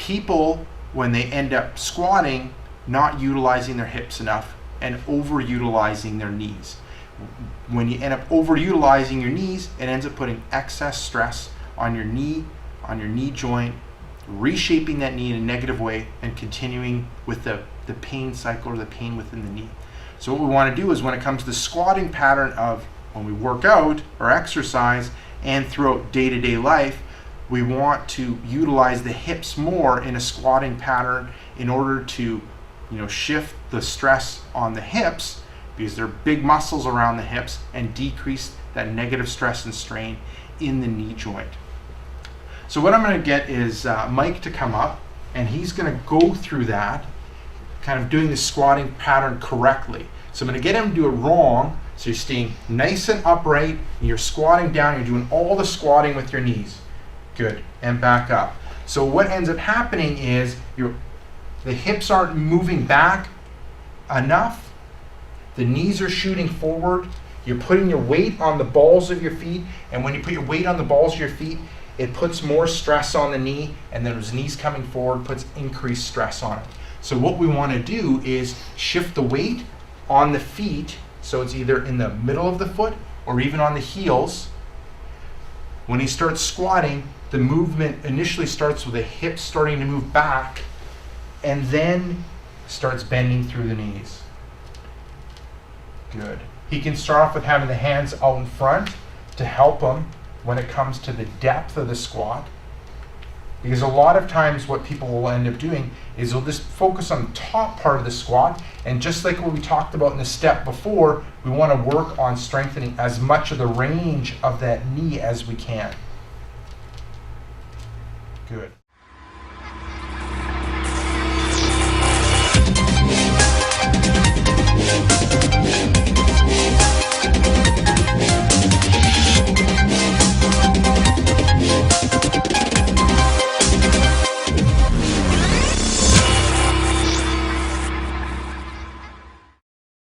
people, when they end up squatting, not utilizing their hips enough and overutilizing their knees. When you end up overutilizing your knees, it ends up putting excess stress on your knee joint, reshaping that knee in a negative way and continuing with the pain cycle or the pain within the knee. So what we want to do is, when it comes to the squatting pattern of when we work out or exercise and throughout day-to-day life, we want to utilize the hips more in a squatting pattern in order to, shift the stress on the hips, because they're big muscles around the hips, and decrease that negative stress and strain in the knee joint. So what I'm going to get is Mike to come up, and he's going to go through that, kind of doing the squatting pattern correctly. So I'm going to get him to do it wrong. So you're staying nice and upright, and you're squatting down, you're doing all the squatting with your knees. Good, and back up. So what ends up happening is the hips aren't moving back enough, the knees are shooting forward, you're putting your weight on the balls of your feet, and when you put your weight on the balls of your feet, it puts more stress on the knee, and then those knees coming forward puts increased stress on it. So what we want to do is shift the weight on the feet, so it's either in the middle of the foot or even on the heels. When he starts squatting, the movement initially starts with the hips starting to move back and then starts bending through the knees. Good. He can start off with having the hands out in front to help him when it comes to the depth of the squat. Because a lot of times what people will end up doing is they'll just focus on the top part of the squat, and just like what we talked about in the step before, we want to work on strengthening as much of the range of that knee as we can. Good.